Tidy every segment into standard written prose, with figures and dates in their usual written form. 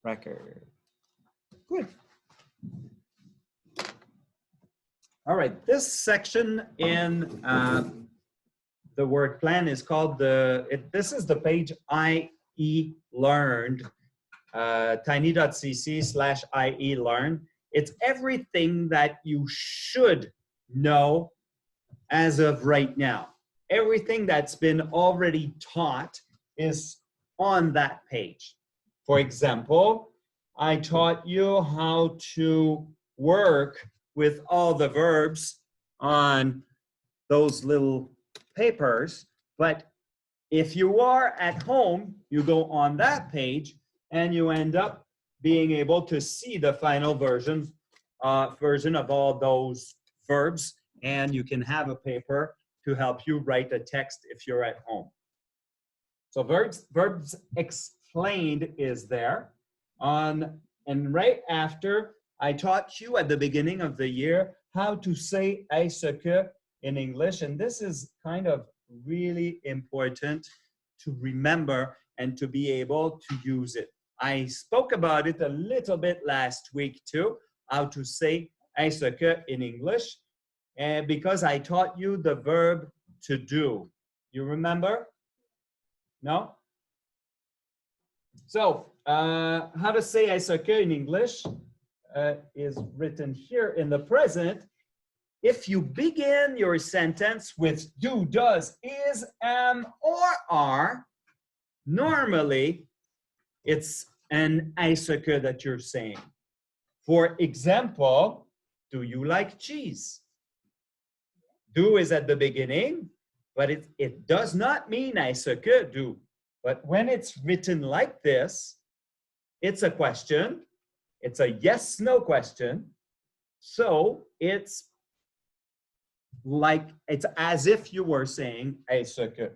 record. Good. All right, this section in the work plan is called this is the page IeLearned, tiny.cc/IeLearn. It's everything that you should know as of right now. Everything that's been already taught is on that page. For example, I taught you how to work with all the verbs on those little papers, but if you are at home, you go on that page and you end up being able to see the final version of all those verbs, and you can have a paper to help you write a text if you're at home. So verbs explained is there. And right after, I taught you at the beginning of the year how to say est-ce que in English, and this is kind of really important to remember and to be able to use it. I spoke about it a little bit last week too, how to say est-ce que in English, and because I taught you the verb to do. You remember? No? So, how to say est-ce que in English is written here in the present. If you begin your sentence with do, does, is, am, or are, normally it's an est-ce que that you're saying. For example, do you like cheese? Do is at the beginning, but it does not mean est-ce que do. But when it's written like this, it's a question. It's a yes-no question. So it's as if you were saying est-ce que.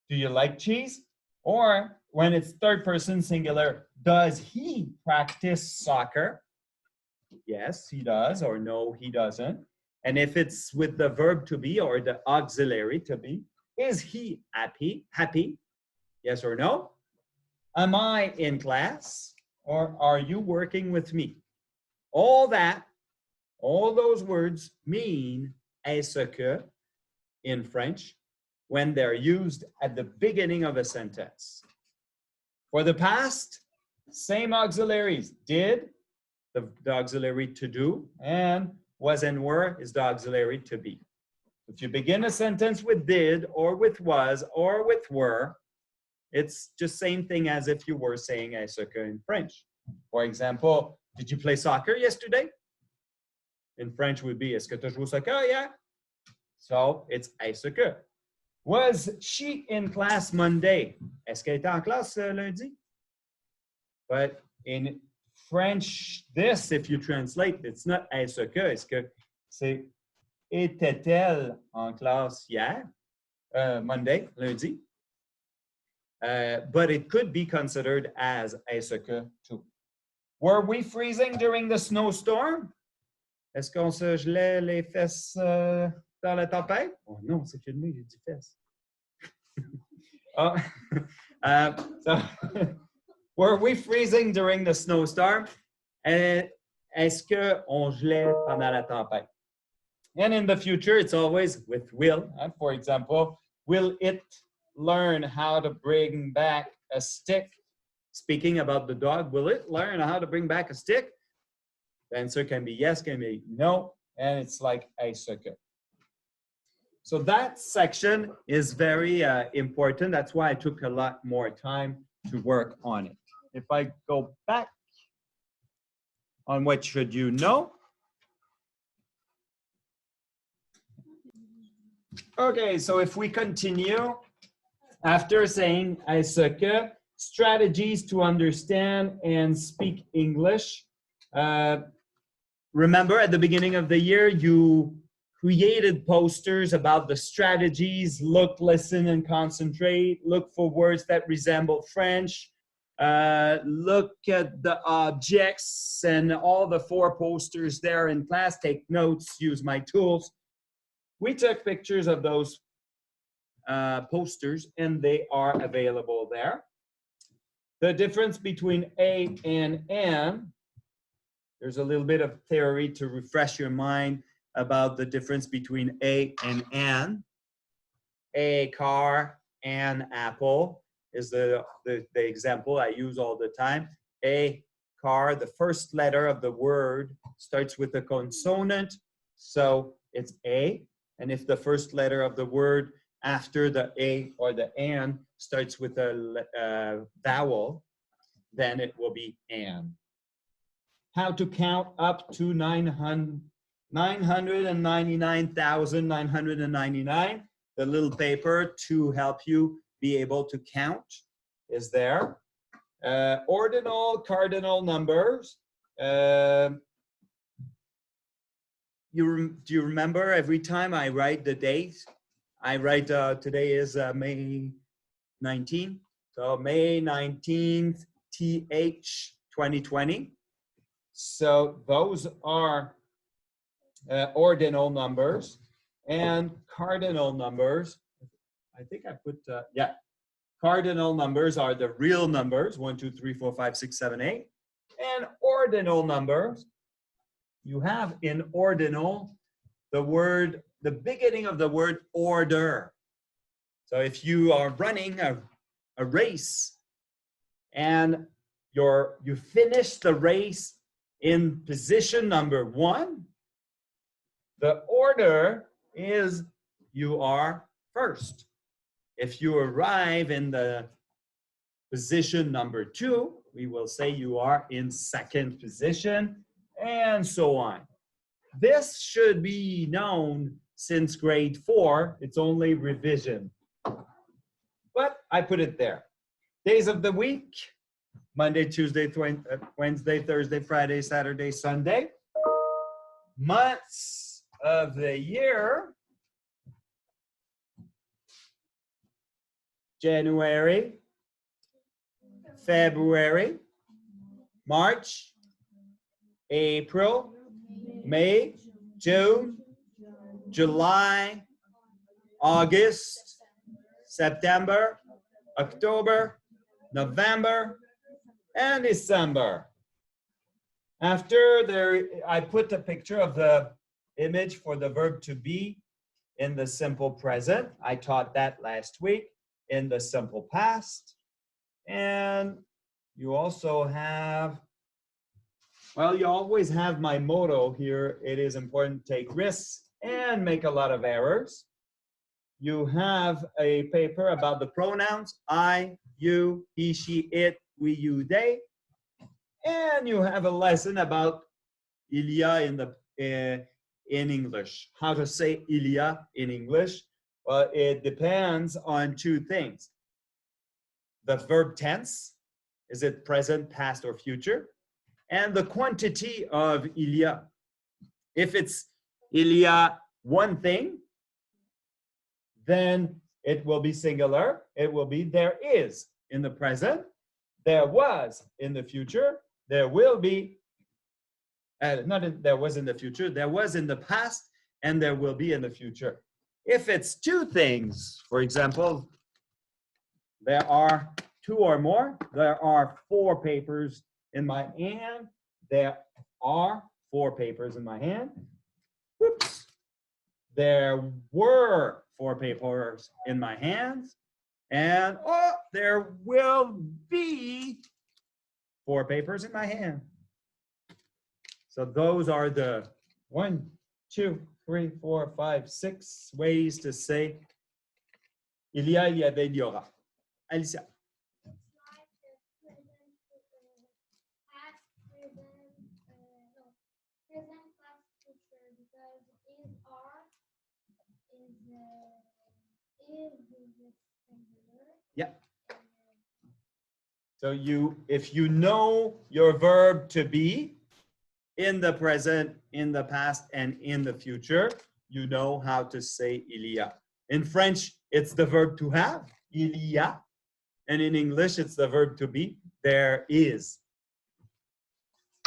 Do you like cheese? Or when it's third person singular, does he practice soccer? Yes, he does, or no, he doesn't. And if it's with the verb to be or the auxiliary to be, is he happy? Yes or no? Am I in class? Or are you working with me? All those words mean est-ce que in French when they're used at the beginning of a sentence. For the past, same auxiliaries. Did, the auxiliary to do, and was and were is the auxiliary to be. If you begin a sentence with did or with was or with were, it's just same thing as if you were saying est-ce que in French. For example, did you play soccer yesterday? In French would be est-ce que tu as joué au soccer? Yeah. So it's est-ce que. Was she in class Monday? Est-ce qu'elle était en classe lundi? But in French, this, if you translate, it's not est-ce que, est-ce que c'est était-elle en classe hier, Monday, lundi? But it could be considered as est-ce que too. Were we freezing during the snowstorm? Est-ce qu'on se gelait les fesses dans la tempête? Oh non, c'est filmé, j'ai dit fesses. Oh, so, were we freezing during the snowstorm? Est-ce qu'on gelait pendant la tempête? And in the future, it's always with will. For example, will it learn how to bring back a stick? Speaking about the dog, will it learn how to bring back a stick? The answer can be yes, can be no, and it's like est-ce que. So that section is very important. That's why I took a lot more time to work on it. If I go back on what should you know. Okay, so if we continue, after saying est-ce que, strategies to understand and speak English. Remember at the beginning of the year, you created posters about the strategies, look, listen, and concentrate, look for words that resemble French, look at the objects and all the 4 posters there in class, take notes, use my tools. We took pictures of those posters and they are available there. The difference between A and N, there's a little bit of theory to refresh your mind about the difference between A and N. A car, an apple is the example I use all the time. A car, the first letter of the word starts with a consonant, so it's A. And if the first letter of the word after the A or the an starts with a vowel, then it will be an. How to count up to 999,999. The little paper to help you be able to count is there. Ordinal, cardinal numbers. Do you remember every time I write the date? I write today is May 19th. So May 19th, TH 2020. So those are ordinal numbers. And cardinal numbers, I think I put, yeah. Cardinal numbers are the real numbers, 1, 2, 3, 4, 5, 6, 7, 8. And ordinal numbers, you have in ordinal the word, the beginning of the word order. So if you are running a race and you finish the race in position number 1, the order is you are first. If you arrive in the position number 2, we will say you are in second position, and so on. This should be known since grade 4. It's only revision. But I put it there. Days of the week: Monday, Tuesday, Wednesday, Thursday, Friday, Saturday, Sunday. Months of the year: January, February, March, April, May, June, July, August, September, October, November, and December. After there, I put a picture of the image for the verb to be in the simple present. I taught that last week. In the simple past. And you also have, well, you always have my motto here. It is important to take risks and make a lot of errors. You have a paper about the pronouns I, you, he, she, it, we, you, they. And you have a lesson about il y a in English. How to say il y a in English. Well, it depends on 2 things. The verb tense, is it present, past, or future? And the quantity of il y a. If it's il y a one thing, then it will be singular. It will be there is in the present, there was in the future, there will be, there was in the future, there was in the past, and there will be in the future. If it's 2 things, for example, there are 2 or more, there are 4 papers in my hand, there are 4 papers in my hand. Whoops. There were 4 papers in my hands, and oh, there will be 4 papers in my hand. So those are the 1, 2, 3, 4, 5, 6 ways to say il y a, il y avait, il y aura. Alicia. Yeah. So if you know your verb to be in the present, in the past, and in the future, you know how to say il y a. In French, it's the verb to have, il y a. And in English, it's the verb to be, there is.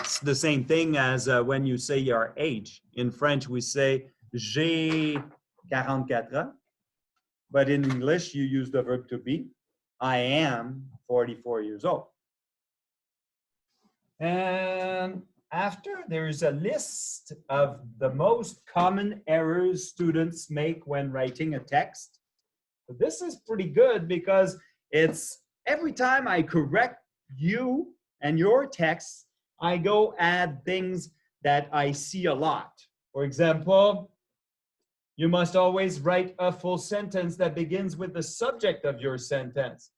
It's the same thing as when you say your age. In French, we say j'ai 44 ans. But in English, you use the verb to be. I am 44 years old. And after, there's a list of the most common errors students make when writing a text. So this is pretty good because it's every time I correct you and your text, I go add things that I see a lot. For example, you must always write a full sentence that begins with the subject of your sentence.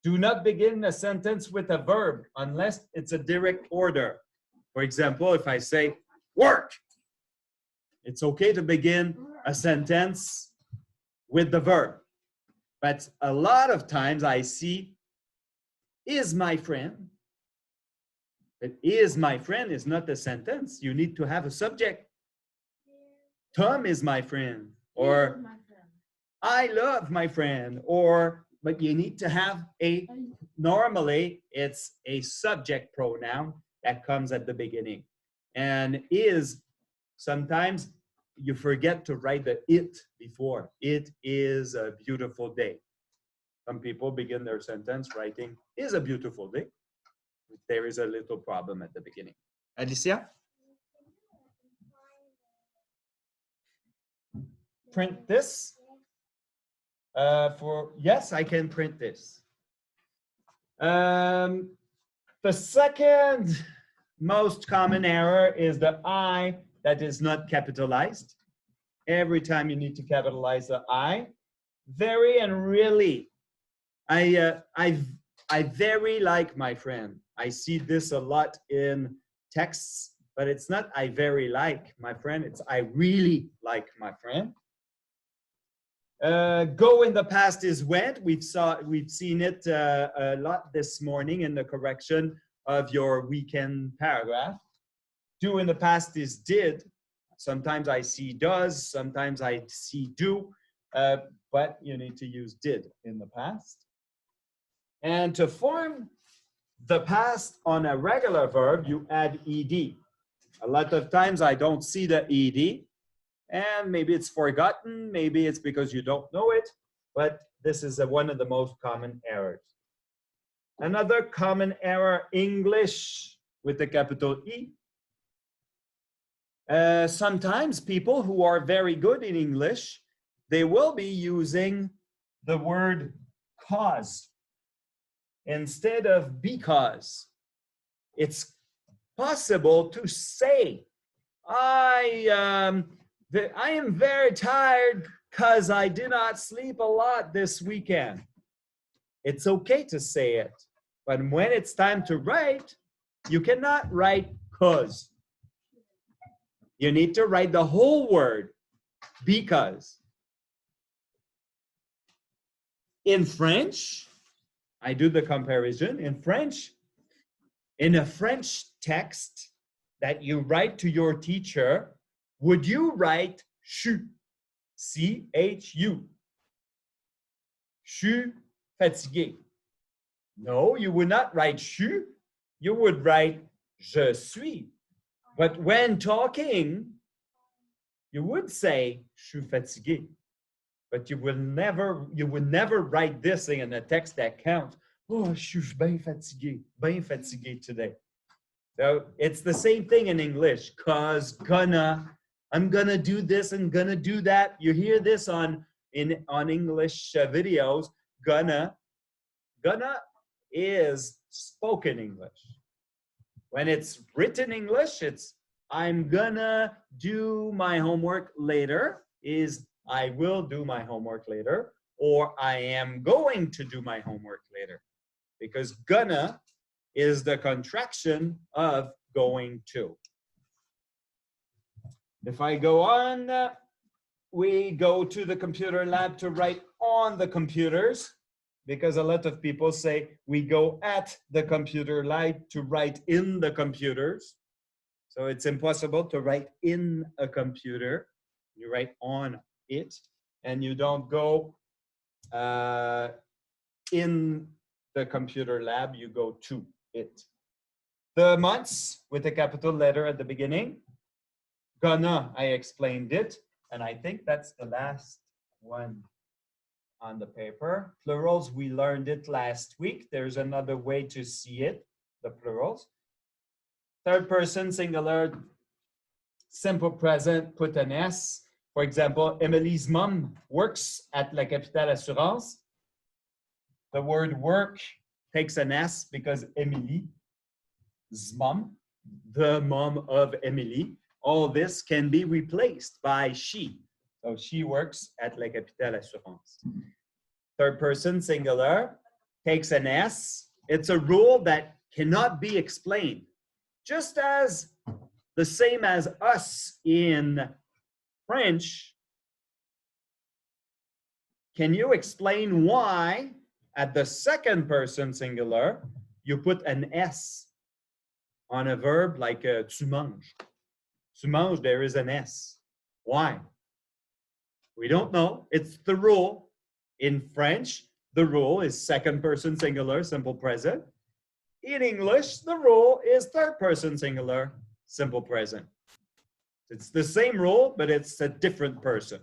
Do not begin a sentence with a verb unless it's a direct order. For example, if I say work, it's okay to begin a sentence with the verb. But a lot of times I see is my friend. But is my friend is not a sentence. You need to have a subject. Tom is my friend, or I love my friend, or, but you need to have a, normally it's a subject pronoun that comes at the beginning. And is, sometimes you forget to write the it before. It is a beautiful day. Some people begin their sentence writing is a beautiful day. There is a little problem at the beginning. Alicia? Print this. Yes, I can print this. The second most common error is the I that is not capitalized. Every time you need to capitalize the I. Very and really. I very like my friend. I see this a lot in texts, but it's not I very like my friend. It's I really like my friend. Go in the past is went. We've seen it a lot this morning in the correction of your weekend paragraph. Do in the past is did. Sometimes I see does, sometimes I see do, but you need to use did in the past. And to form the past on a regular verb, you add ed. A lot of times I don't see the ed. And maybe it's forgotten, maybe it's because you don't know it, but this is one of the most common errors. Another common error, English with the capital E. Sometimes people who are very good in English, they will be using the word cause instead of because. It's possible to say, I am very tired because I did not sleep a lot this weekend. It's okay to say it, but when it's time to write, you cannot write cause. You need to write the whole word, because. In French, I do the comparison. In French, in a French text that you write to your teacher, would you write CHU? C-H-U. Je suis fatigué. No, you would not write CHU. You would write je suis. But when talking, you would say je suis fatigué. But you would never write this thing in a text that counts. Oh, je suis bien fatigué today. So it's the same thing in English. Cause, gonna, I'm gonna do this and gonna do that. You hear this on English videos. Gonna is spoken English. When it's written English, it's I'm gonna do my homework later, is I will do my homework later, or I am going to do my homework later. Because gonna is the contraction of going to. If I go on, we go to the computer lab to write on the computers, because a lot of people say we go at the computer lab to write in the computers. So it's impossible to write in a computer. You write on it, and you don't go in the computer lab, you go to it. The months with a capital letter at the beginning. Gonna, I explained it, and I think that's the last one on the paper. Plurals, we learned it last week. There's another way to see it, the plurals. Third person singular, simple present, put an S. For example, Emily's mom works at La Capitale Assurance. The word work takes an S because Emily's mom, the mom of Emily, all this can be replaced by she. So she works at La Capitale Assurance. Third person singular takes an S. It's a rule that cannot be explained. Just as the same as us in French, can you explain why at the second person singular you put an S on a verb like tu manges? Tu manges, there is an S. Why? We don't know. It's the rule. In French, the rule is second person singular, simple present. In English, the rule is third person singular, simple present. It's the same rule, but it's a different person.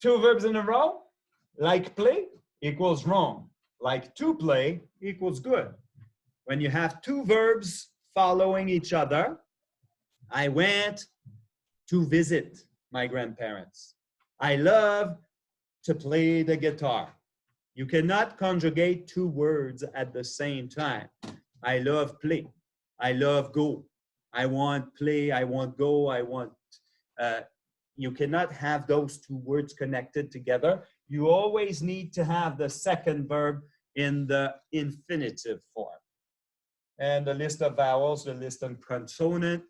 Two verbs in a row, like play equals wrong. Like to play equals good. When you have two verbs following each other, I went to visit my grandparents. I love to play the guitar. You cannot conjugate two words at the same time. I love play. I love go. I want play. I want go. I want. You cannot have those two words connected together. You always need to have the second verb in the infinitive form. And the list of vowels, the list of consonant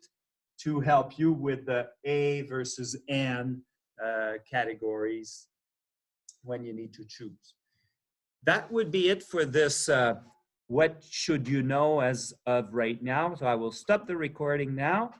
to help you with the A versus N categories when you need to choose. That would be it for this what should you know as of right now. So I will stop the recording now